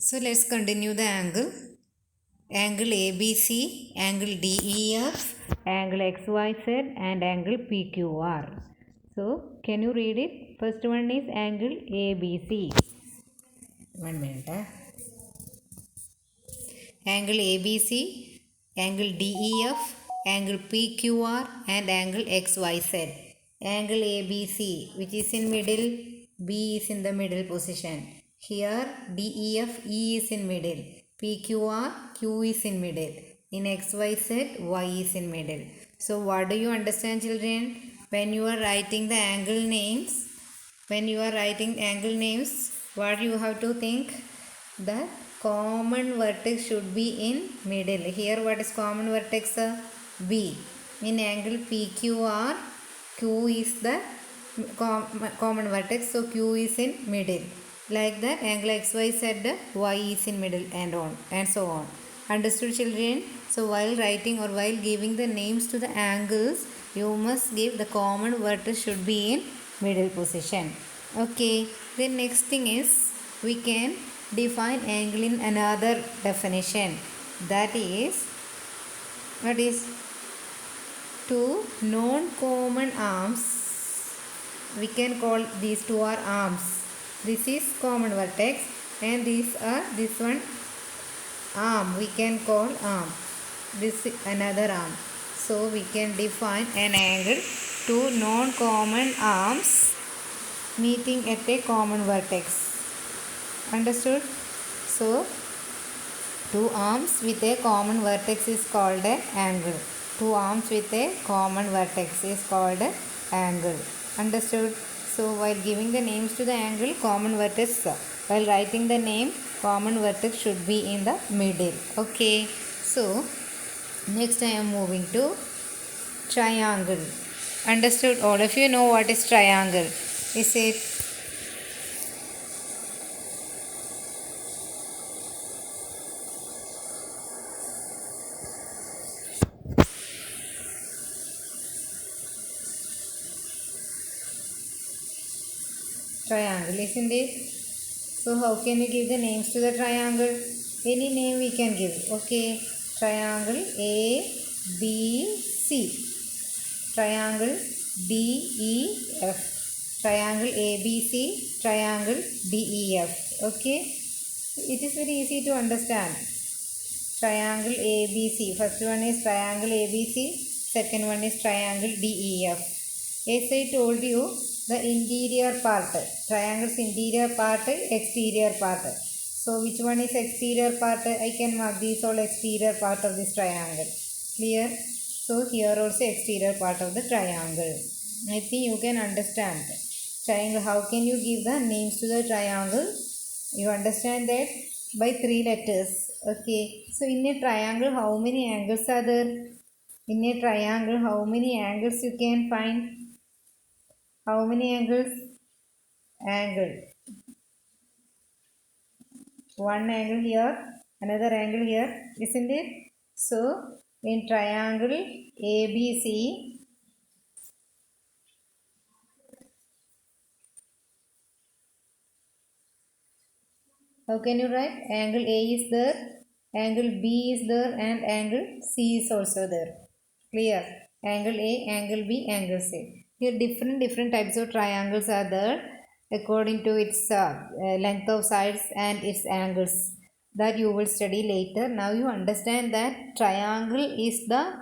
So let's continue the angle. Angle ABC, angle DEF, angle XYZ and angle PQR. So can you read it? First one is angle ABC. 1 minute. Angle ABC, angle DEF, angle PQR and angle XYZ. Angle ABC, which is in middle, B is in the middle position. Here DEF, E is in middle, PQR, Q is in middle. In XYZ, Y is in middle. So what do you understand, children? When you are writing the angle names, what you have to think? The common vertex should be in middle. Here what is common vertex? B. In angle PQR, Q is the common vertex, so Q is in middle. Like that, angle XYZ, Y is in middle and on and so on. Understood, children? So while writing or while giving the names to the angles, you must give the common vertex should be in middle position. Okay. The next thing is we can define angle in another definition. That is, what is two non-common arms. We can call these two are arms. This is common vertex and this one arm. We can call arm. This is another arm. So we can define an angle two non-common arms meeting at a common vertex. Understood? So two arms with a common vertex is called an angle. Two arms with a common vertex is called an angle. Understood? So while giving the names to the angle, common vertex, while writing the name, common vertex should be in the middle. Okay. So next I am moving to triangle. Understood? All of you know what is triangle. Is it triangle, isn't it? So how can we give the names to the triangle? Any name we can give. Okay. Triangle A, B, C. Triangle D, E, F. Triangle ABC, triangle DEF. Okay. It is very easy to understand. Triangle ABC. First one is triangle ABC. Second one is triangle DEF. As I told you, the interior part, triangle's interior part, exterior part. So which one is exterior part? I can mark these all exterior part of this triangle. Clear? So here also exterior part of the triangle. I think you can understand. Triangle, how can you give the names to the triangle? You understand that? By 3 letters. Okay. So in a triangle, how many angles are there? In a triangle, how many angles you can find? How many angles? Angle. One angle here, another angle here, isn't it? So, in triangle ABC, how can you write? Angle A is there, angle B is there and angle C is also there. Clear? Angle A, angle B, angle C. Here different types of triangles are there according to its length of sides and its angles that you will study later. Now you understand that triangle is the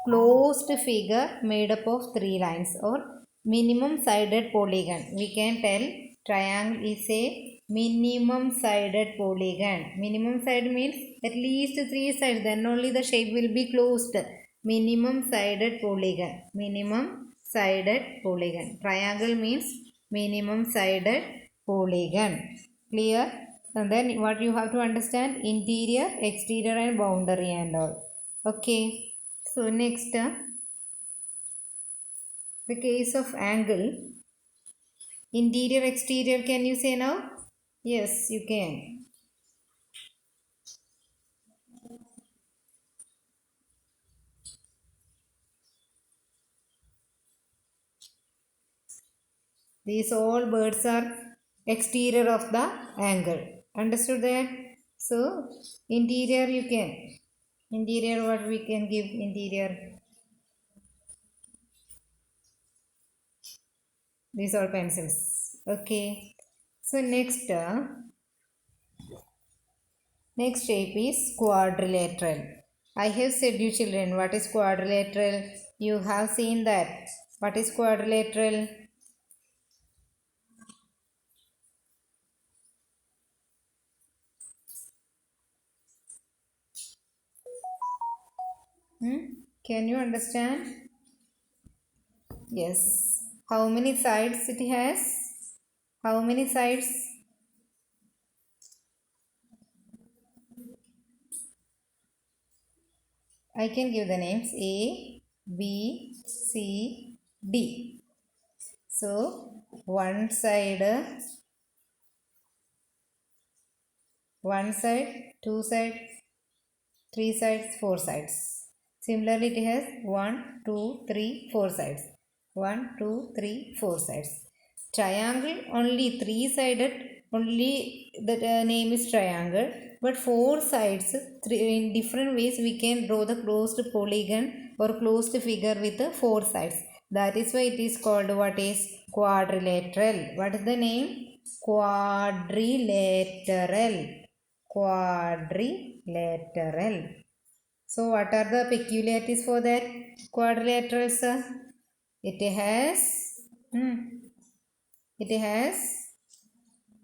closed figure made up of 3 lines or minimum sided polygon. We can tell triangle is a minimum sided polygon. Minimum side means at least 3 sides, then only the shape will be closed. Minimum sided polygon. Minimum sided polygon. Triangle means minimum sided polygon. Clear? And then what you have to understand? Interior, exterior and boundary and all. Okay. So next, the case of angle. Interior, exterior, can you say now? Yes, you can. These all birds are exterior of the angle. Understood that? So interior you can. Interior what we can give interior. These are pencils. Okay. So next shape is quadrilateral. I have said you children what is quadrilateral. You have seen that. What is quadrilateral? Can you understand? Yes. How many sides it has? How many sides? I can give the names A, B, C, D. So one side, two side, three sides, four sides. Similarly, it has 1, 2, 3, 4 sides. 1, 2, 3, 4 sides. Triangle only three sided, only the name is triangle, but four sides, in different ways we can draw the closed polygon or closed figure with the four sides. That is why it is called what is quadrilateral. What is the name? Quadrilateral. Quadrilateral. So what are the peculiarities for that quadrilaterals? It has, hmm, it has,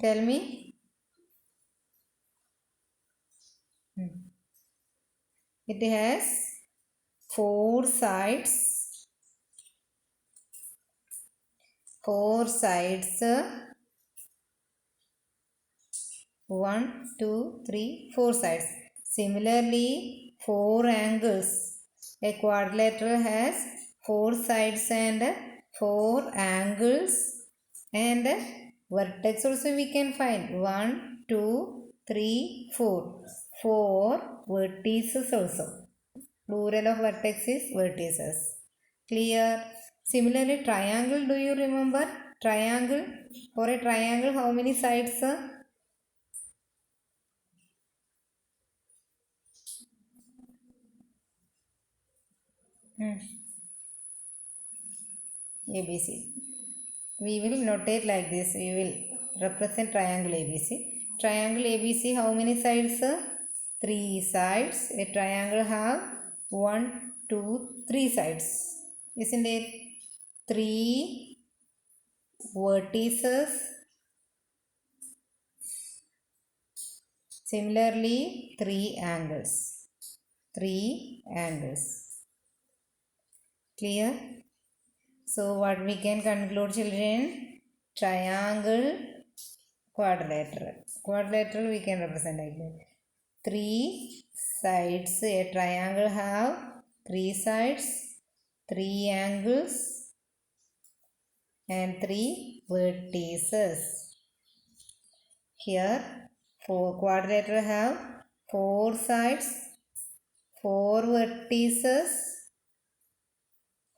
tell me, it has four sides, four sides, 1, 2, 3, 4 sides. Similarly, four angles. A quadrilateral has four sides and four angles, and vertex also we can find 1, 2, 3, 4. Four vertices also. Plural of vertex is vertices. Clear? Similarly, triangle, do you remember? Triangle. For a triangle, how many sides? ABC. We will notate like this. We will represent triangle ABC. Triangle ABC, how many sides? Three sides. A triangle have 1, 2, 3 sides. Isn't it? Three vertices. Similarly, three angles. Three angles. Clear? So what we can conclude, children? Triangle, quadrilateral. Quadrilateral we can represent like that. Three sides. A triangle have three sides, three angles, and three vertices. Here, four quadrilateral have four sides, four vertices,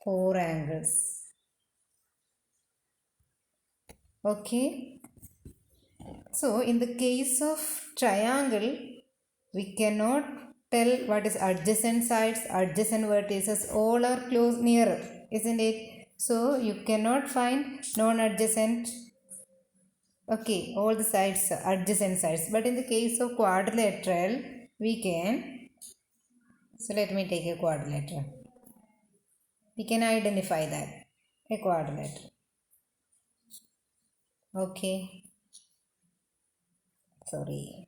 four angles. Okay. So, in the case of triangle, we cannot tell what is adjacent sides, adjacent vertices, all are close nearer, isn't it? So, you cannot find non-adjacent, okay, all the sides, adjacent sides. But in the case of quadrilateral, we can, so let me take a quadrilateral. We can identify that, a quadrilateral. Okay, sorry.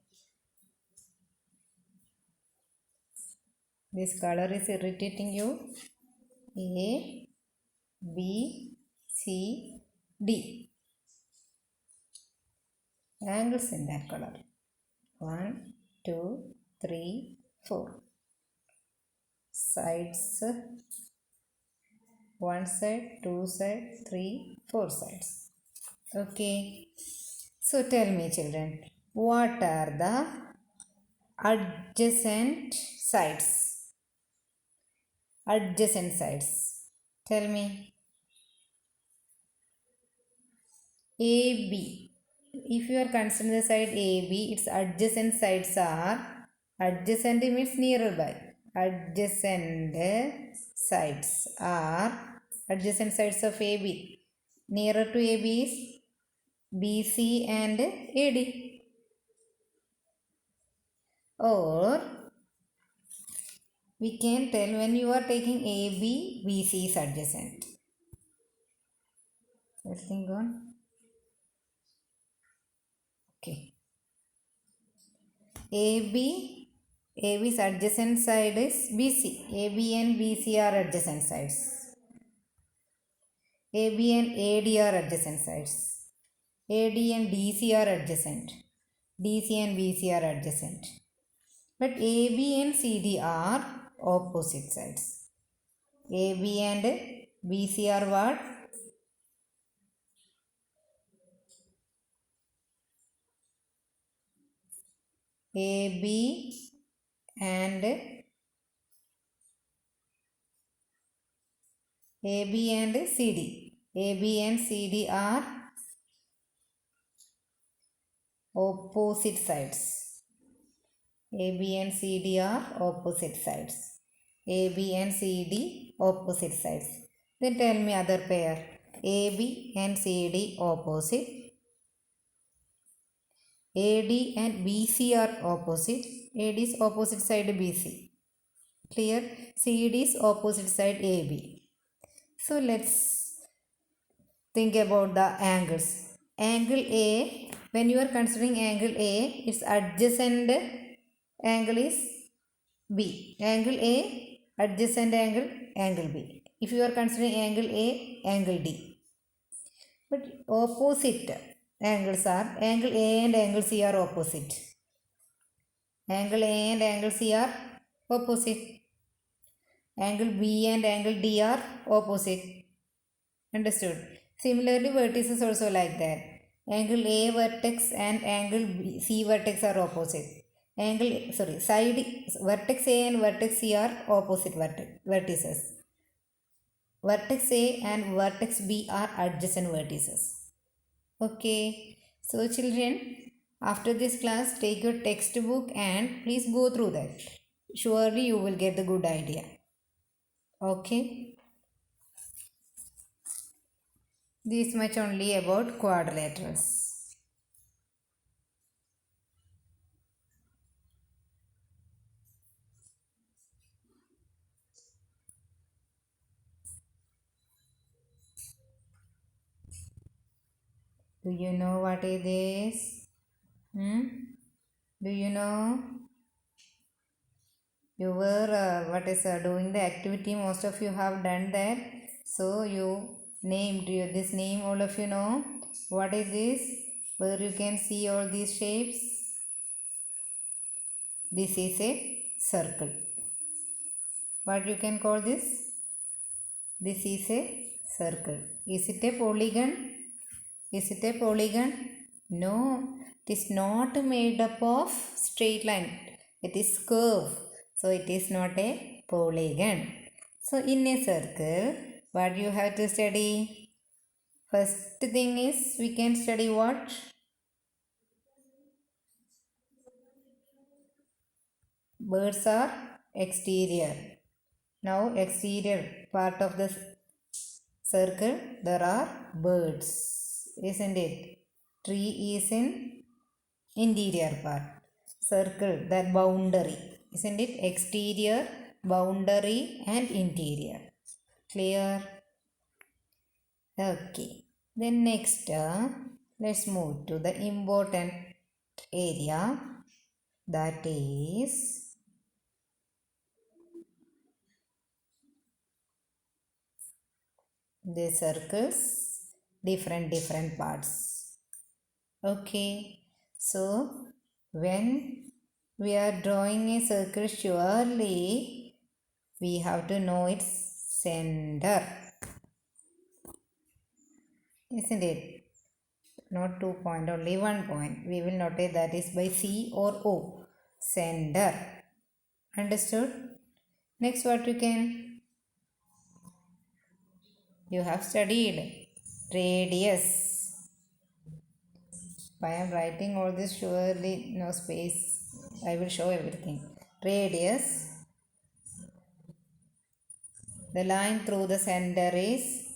This color is irritating you. A, B, C, D. Angles in that color. 1, 2, 3, 4. Sides. One side, two side, 3, 4 sides. Okay. So tell me, children, what are the adjacent sides? Adjacent sides. Tell me. A, B. if you are considering the side AB, its adjacent sides are, adjacent means nearby. Adjacent sides are, adjacent sides of AB. Nearer to AB is BC and AD. Or we can tell when you are taking AB, BC is adjacent. Let's think on. Okay. AB's adjacent side is BC. AB and BC are adjacent sides. AB and AD are adjacent sides. AD and DC are adjacent. DC and BC are adjacent. But AB and CD are opposite sides. AB and BC are what? AB and CD. AB and CD are opposite sides. AB and CD are opposite sides. AB and CD opposite sides. Then tell me other pair. AB and CD opposite. AD and BC are opposite. AD is opposite side BC. Clear? CD is opposite side AB. So let's think about the angles. Angle A, when you are considering angle A, its adjacent angle is B. Angle A, adjacent angle, angle B. If you are considering angle A, angle D. But opposite angles are, angle A and angle C are opposite. Angle A and angle C are opposite. Angle B and angle D are opposite. Understood? Similarly, vertices also like that. Angle A vertex and angle C vertex are opposite. Side vertex A and vertex C are opposite vertices. Vertex A and vertex B are adjacent vertices. Okay. So children, after this class, take your textbook and please go through that. Surely you will get the good idea. Okay. This much only about quadrilaterals. Do you know what is this? Do you know? You were doing the activity. Most of you have done that. So you named this name. All of you know what is this? Where you can see all these shapes. This is a circle. What you can call this? This is a circle. Is it a polygon? Is it a polygon? No, it is not made up of straight line. It is curve. So it is not a polygon. So in a circle, what you have to study? First thing is we can study what? Birds are exterior. Now exterior part of the circle there are birds. Isn't it? Tree is in interior part. Circle, that boundary. Isn't it? Exterior, boundary and interior. Clear? Okay. Then next, let's move to the important area. That is the circles, different parts. Okay. So, when we are drawing a circle, surely we have to know its center. Isn't it? Not 2 point, only 1 point. We will notate that is by C or O. Center. Understood? Next, what you have studied radius. I am writing all this, surely no space. I will show everything. Radius. The line through the center is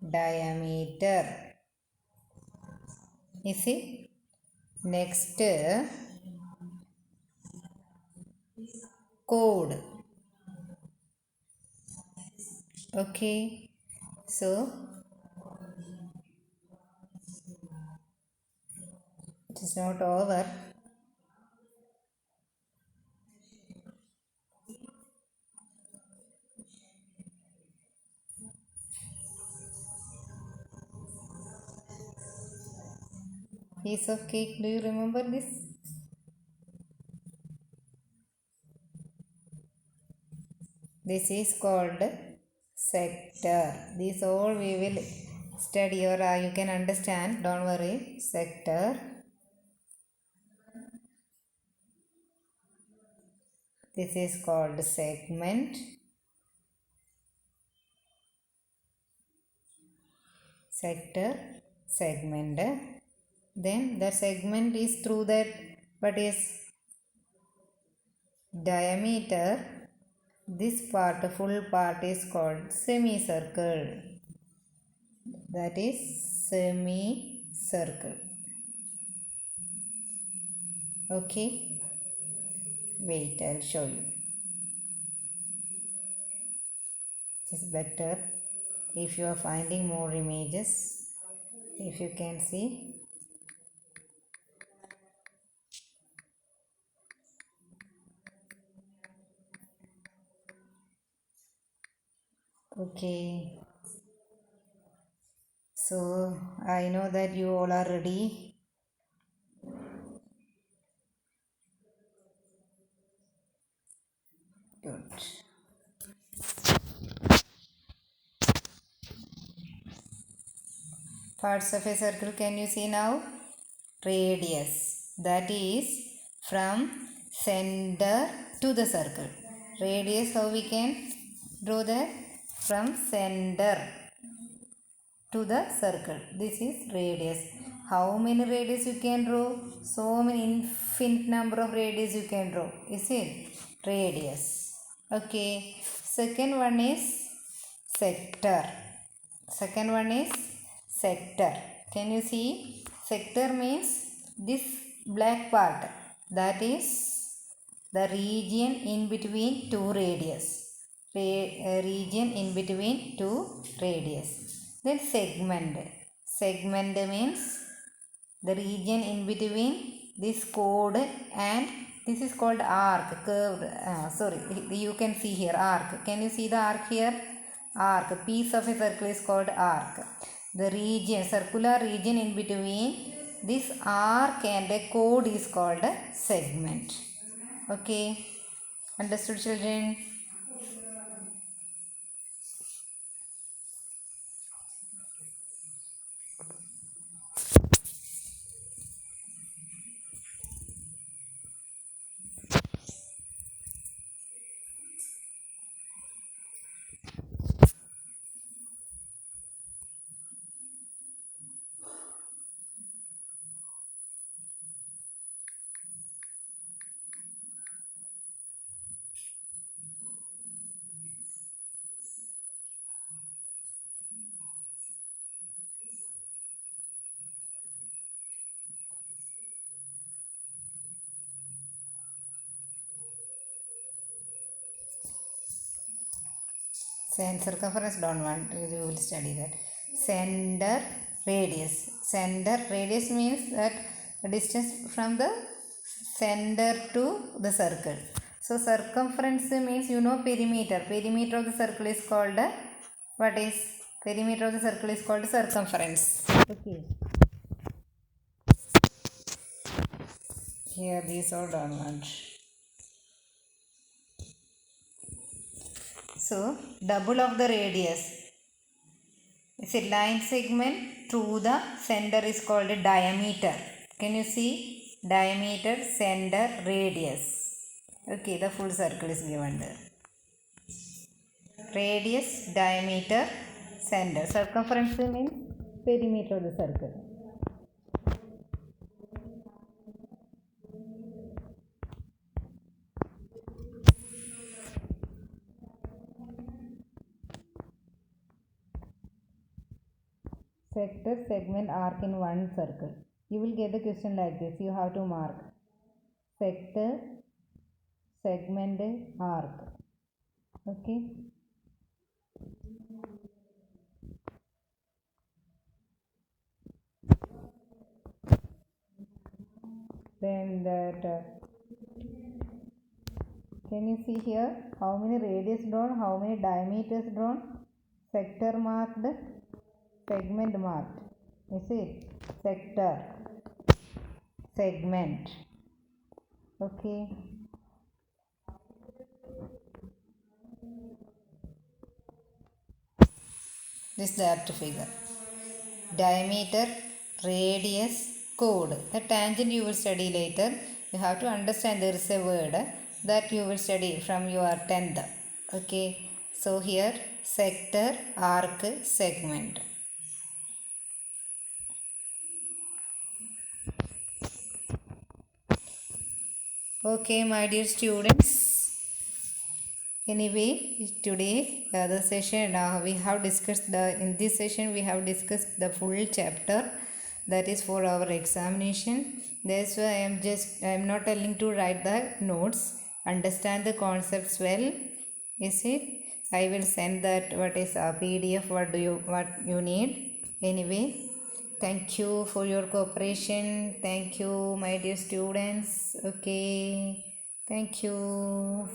diameter. Is it? Next, chord. Okay. So, it is not over. Piece of cake, do you remember this? This is called sector. These all we will study, or you can understand, don't worry. Sector. This is called segment. Sector, segment. Then the segment is through that, what is diameter. This part, full part is called semicircle. That is semicircle. Okay. Wait, I'll show you. It is better if you are finding more images. If you can see. Okay. So I know that you all are ready. Good. Parts of a circle can you see now? Radius. That is from center to the circle. Radius, how we can draw that? From center to the circle. This is radius. How many radius you can draw? So many infinite number of radius you can draw. Is it? Radius. Okay. Second one is sector. Second one is sector. Can you see? Sector means this black part. That is the region in between two radius. Region in between two radius. Then segment. Segment means the region in between this chord and this is called arc, curved. Sorry, you can see here arc. Can you see the arc here? Arc. Piece of a circle is called arc. The region, circular region in between this arc and a chord is called segment. Okay. Understood, children? Circumference don't want, you will study that. Center, radius. Center, radius means that distance from the center to the circle. So circumference means you know perimeter. Perimeter of the circle is called, what is? Perimeter of the circle is called circumference. Okay. Here these all don't want. So double of the radius. It's a line segment through the center is called a diameter. Can you see? Diameter, center, radius. Okay, the full circle is given there. Radius, diameter, center. Circumference means perimeter of the circle. sector, segment, arc in one circle. You will get the question like this. You have to mark sector, segment, arc. Okay. Then that can you see here how many radius drawn, how many diameters drawn? Sector marked, segment marked. Is it sector, segment? Okay. This is the apt figure. Diameter, radius, chord. The tangent you will study later. You have to understand there is a word that you will study from your 10th. Okay. So here sector, arc, segment. Okay, my dear students. Anyway, today the session we have discussed in this session we have discussed the full chapter that is for our examination. That's why I am not telling to write the notes. Understand the concepts well. Is it? I will send that what is a PDF what you need. Anyway, thank you for your cooperation. Thank you, my dear students. Okay. Thank you.